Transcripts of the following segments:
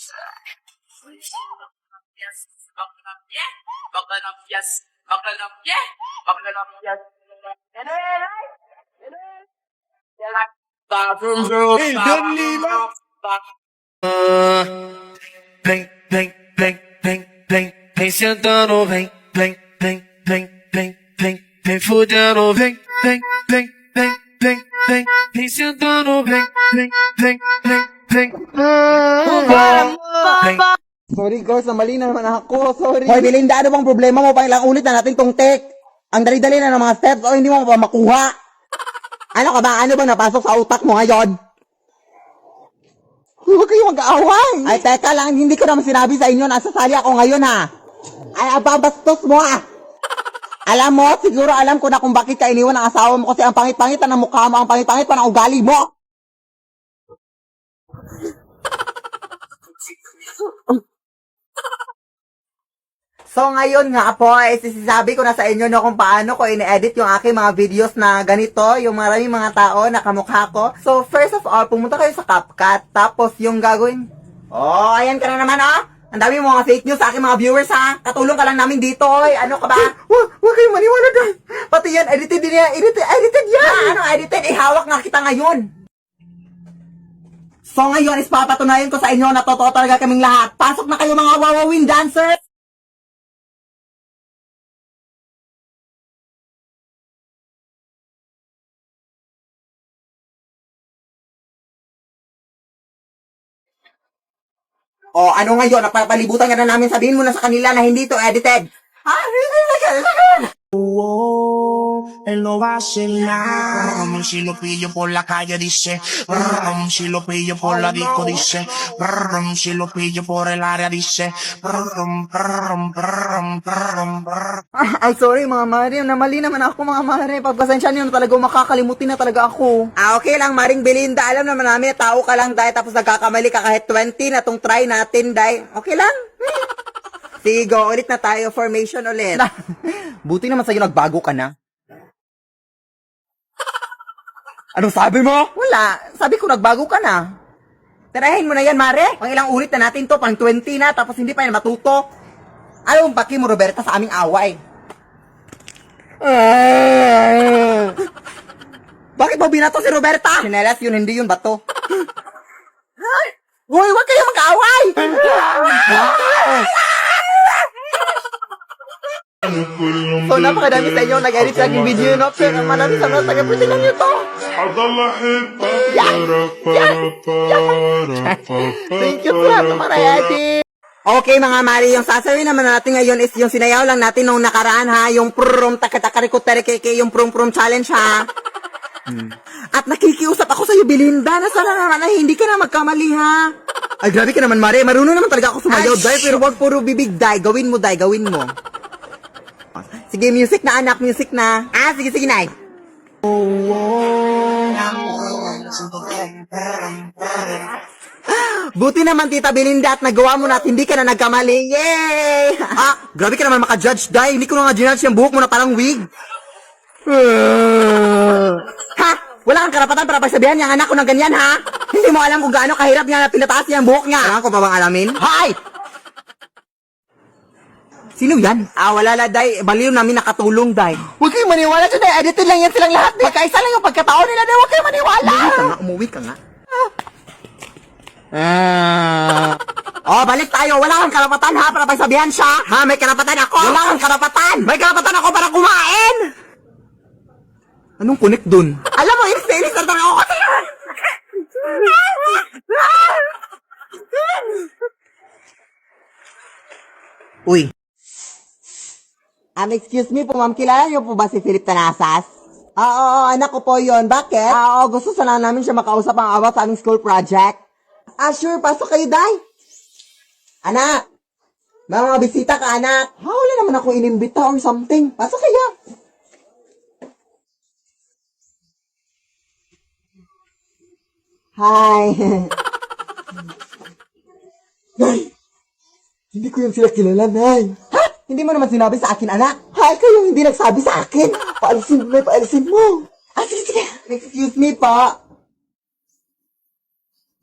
Vem, vem, vem, vem, vem, vem sentando, vem, vem, vem, vem, vem, vem, vem fudendo, vem, vem, vem, vem, vem, vem, vem sentando, vem, vem, vem, vem, vem. Vem. Sorry girls, mali na naman ako. Sorry. Hoy, Belinda, ano bang problema mo? Pang ilang ulit na natin tong take. Ang dali-dali na ng mga steps o hindi mo pa makuha. Ano ka ba? Ano ba napasok sa utak mo ngayon? Huwag kayo mag-aaway. Ay, teka lang. Hindi ko naman sinabi sa inyo. Nasasali ako ngayon, ha? Ay, ababastos mo, ah. Alam mo, siguro alam ko na kung bakit ka iniwan ng asawa mo kasi ang pangit-pangit na ng mukha mo, ang pangit-pangit pa ng ugali mo. So ngayon nga po, sinasabi ko na sa inyo no kung paano ko ini-edit yung aking mga videos na ganito, yung maraming mga tao na kamukha ko. So first of all, pumunta kayo sa CapCut, tapos yung gagawin, oh, ayan ka na naman oh. Ang dami mo mga fake news sa aking mga viewers ha. Katulong ka lang namin dito, oy. Ano ka ba? Huwag kayong maniwala dyan. Pati yan, edited din yan. Edited yan. Ano edited? Ihawak nga kita ngayon. So ngayon is papatunayan ko sa inyo na totoo talaga kaming lahat. Pasok na kayo mga wawawin dancers. O, ano ngayon? Napapalibutan ka na namin. Sabihin mo na sa kanila na hindi to edited. Él no va a hacer nada. Si lo pillo por la calle dice, si lo pillo por la disco dice, si lo pillo por el área dice, Ay, sorry mga mare. Namali naman ako mga mare. Pagpasensya niyo na talaga, makakalimutin na talaga ako. Okay lang, Maring Belinda. Alam naman namin, tao ka lang dahil tapos nagkakamali ka kahit 20 na tong try natin dahil. Okay lang? Sige, go. Ulit na tayo. Formation ulit. Buti naman sa'yo nagbago ka na. Anong sabi mo? Wala. Sabi ko nagbago ka na. Tirahin mo na yan, Mare. Pang ilang ulit na natin to. Pang 20 na. Tapos hindi pa yan matuto. Ano ang baki mo, Roberta, sa aming away? Bakit mo binato si Roberta? Sinelas yun, hindi yun bato. Hoy, wag kayo mag-away! So, napakadami sa inyo nag-edit sa aking video, no? Pero marami sa mga taga-putilan nyo to. Thank you sa lahat ng mga edit. Okay mga mari, yung sasabihin naman natin ngayon is yung sinayaw lang natin nung nakaraan ha, yung prum takatakarikoterekeke, yung prum challenge ha. At nakikiusap ako sa iyo, Belinda, na sana naman ay hindi ka na magkamali ha. Ay grabe ka naman Mari, marunong naman talaga ako sumayaw, Day, pero wag puro bibig, Day. Gawin mo, Day, gawin mo. Sige, music na anak, music na. Sige, Nay. Buti naman, Tita Belinda, at nagawa mo na at hindi ka na nagkamali. Yay! Grabe ka naman maka-judge, Day. Hindi ko na nga ginudge yung buhok mo na parang wig. Ha? Wala kang karapatan para pagsabihan niya anak ko ng ganyan, ha? Hindi mo alam kung gaano kahirap niya na pinataas niya ang buhok niya. Kailangan ko pa bang alamin? Hay! Sino yan? Wala la, Day. Baliw namin nakatulong, Day. Huwag kayong maniwala dyan, Day. Edited lang yan silang lahat. Magkaisa lang yung pagkatao nila, Day. Huwag kayong maniwala. Umuwi ka nga. Balik tayo. Wala kang karapatan, ha, para pagsabihan siya. Ha, may karapatan ako. Wala kang karapatan. May karapatan ako para kumain. Anong connect dun? Alam mo, inis na ako kasi. Uy. Excuse me po, ma'am. Kilala niyo po ba si Philip Tanasas? Oo, anak ko po yon. Bakit? Gusto sana namin siya makausap ang about sa aming school project. Sure. Pasok kayo, Day. Anak. May mga bisita ka, anak. Wala naman ako inimbita or something. Pasok kayo. Hi. Nay! Hindi ko yan sila kilala, Nay. Ha? Hindi mo naman sinabi sa akin, anak. Hay, kayo hindi nagsabi sa akin. Paalisin mo, paalisin mo. Sige. Excuse me, pa.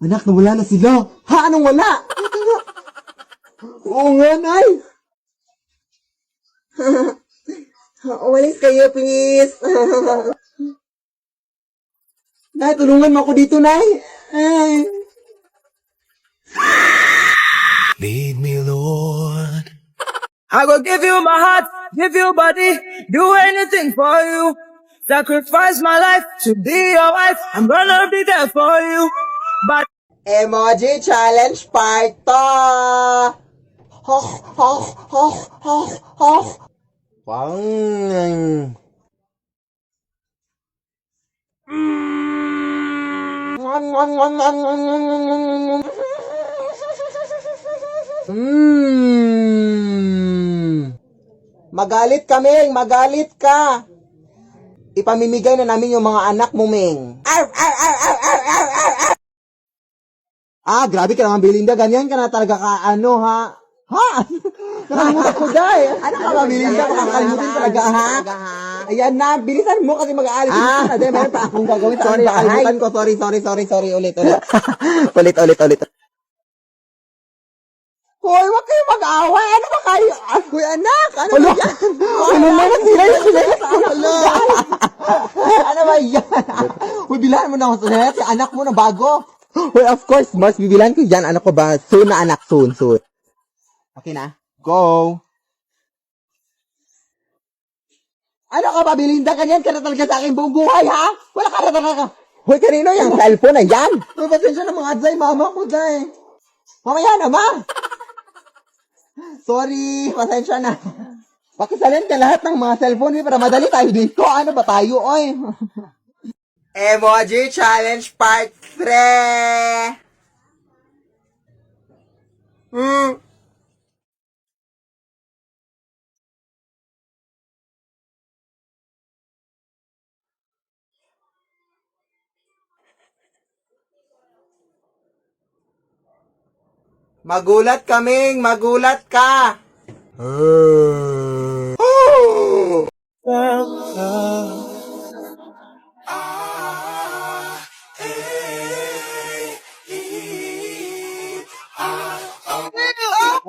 Anak, nawala na sila. Ha? Anong wala? Ito nga. Oo nga, Nay. Umalis kayo, please. Nay, tulungan mo ako dito, Nay. Ay. Lead me, Lord. I will give you my heart, give you body, do anything for you. Sacrifice my life to be your wife. I'm gonna be there for you. But Emoji Challenge Part 2. Hoh, hoh, hoh, hoh, hoh. Pang. Magalit ka, Ming. Magalit ka. Ipamimigay na namin yung mga anak mo, Ming. Arr, arr, arr, arr, arr, arr, arr, arr. Ah, grabe ka naman, Belinda. Ganyan ka na talaga ka, ano, ha? Ha? Nakalimutan ko, Day. Ano ka ba, Belinda? Makakalimutin talaga, ha? Ayan na, bilisan mo kasi mag-aalis. Ah, Day, meron pa akong gagawin. Sorry, nakalimutan ko. Sorry. Ulit. ulit. Hoy, wag kayo mag-away. Ano ba kayo? Hoy, anak. Ano ba yan? Ano na sila sa anak. Ano ba yan? Hoy, bilahan mo na ako sa si anak mo na bago. Hoy, of course, Mars, bibilan ko dyan. Anak ko ba? Soon na anak, soon. Okay na? Go! Ano ka ba, Belinda? Ganyan ka na talaga sa akin buong buhay, ha? Wala ka na talaga. Hoy, kanino yung cellphone na yan? Hoy, pasensya na mga Day, mama ko, Day. Mamaya na, ma! Sorry, pasensya na. Pakisalin ka lahat ng mga cellphone para madali tayo dito. Ano ba tayo, oy? Emoji Challenge Part 3. Magulat kaming, magulat ka.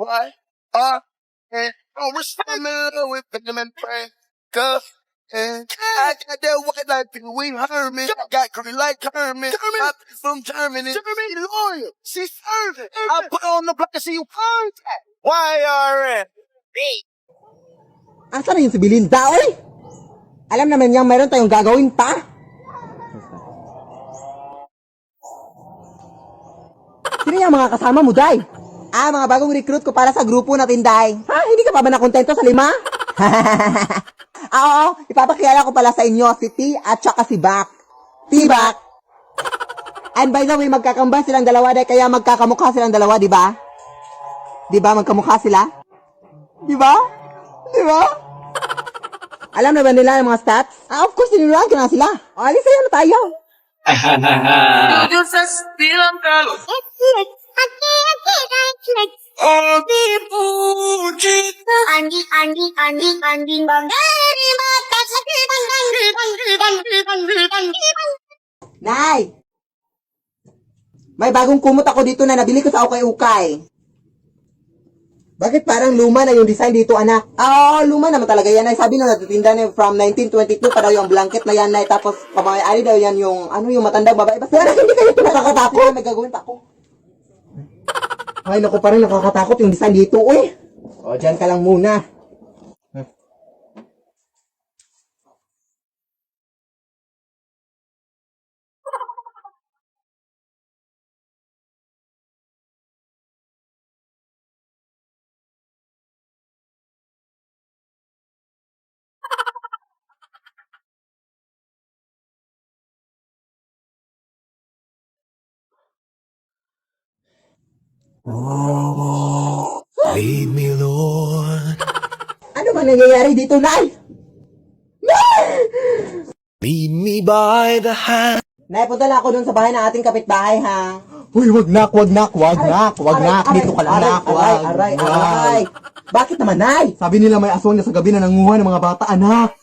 What? And I'm responding with them and pray. And I got that white like we Herman. Got green like Herman. I'm from Germany. Loyal. She's serving. I put on the block and see you perfect. YRN. Asa na yun si Belinda, oy? Alam naman niyang meron tayong gagawin pa. Sino yung mga kasama mo, Day? Ah, mga bagong recruit ko para sa grupo natin, Day. Ha? Hindi ka pa ba nakontento sa 5? Oo, ipapakilala ko pala sa inyo si T at saka si Bak. T-Bak. And by the way, magkakambal silang dalawa, Day, kaya magkakamukha silang dalawa, di ba? Di ba? Magkamukha sila? Di ba? Di ba? Alam na ba nila ang mga stats? Ah, of course, sinuruan ko na sila. O, alis sa'yo na tayo. Nay! May bagong kumot ako dito na nabili ko sa ukay-ukay. Bakit parang luma na yung design dito, anak? Ah, oo, luma naman talaga yan, Nay. Sabi nung natitinda na from 1922 pa daw yung blanket na yan, Nay. Tapos, pamay-ari daw yan yung, yung matandang babae. Basta yan, hindi kayo nakakatakot. May gagawin pa ako. Ay, naku, parang nakakatakot yung design dito, uy. O, dyan ka lang muna. Lead me, Lord. Ano ba nangyayari dito, Nay? Lead me by the hand. Nay, punta lang ako dun sa bahay ng ating kapitbahay, ha? Uy, wag nak. Dito ka lang, nak. Aray. Bakit naman, Nay? Sabi nila may aswang na sa gabi na nanguha ng mga bata, anak.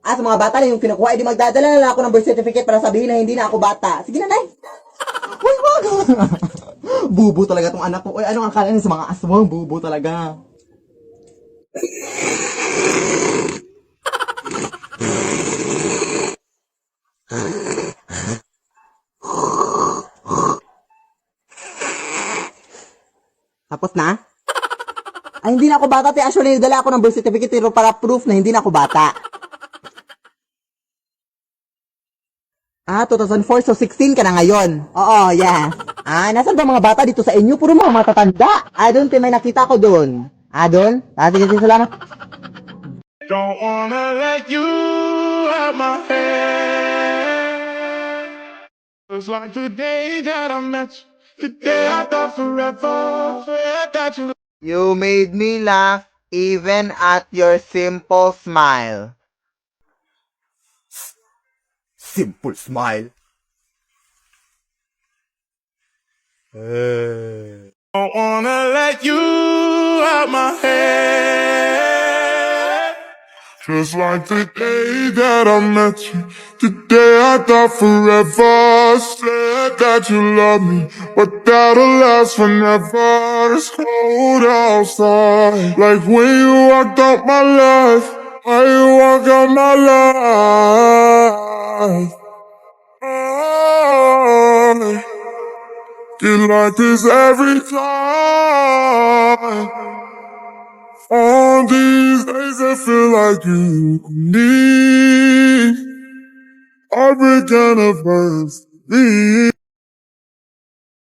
At sa mga bata na yung kinukuha, edi magdadala na lang ako ng birth certificate para sabihin na hindi na ako bata. Sige na, Nay. Uy, wag! Bubo talaga tong anak ko. Uy, anong akala niya sa mga aswang? Bubo talaga. Tapos na? Ay, hindi na ako bata, te. Actually, dala ako ng birth certificate pero para proof na hindi na ako bata. Ah, 2004, so 16 ka na ngayon. Oo, yes. Ah, nasan ba mga bata dito sa inyo? Puro mga matatanda. Ah, doon, te, may nakita ko doon. Ah, doon? Ah, sige, sige, salamat. Don't wanna let you out my head. It's like the day that I met you. The day I thought forever that you. You made me laugh even at your simple smile. Simple smile? Don't wanna let you out my head. Just like the day that I met you. The day I thought forever. Said that you love me, but that'll last forever. It's cold outside. Like when you walked out my life. How you walk out my life. Oh, get like this every time. On these days I feel like you need a big anniversary.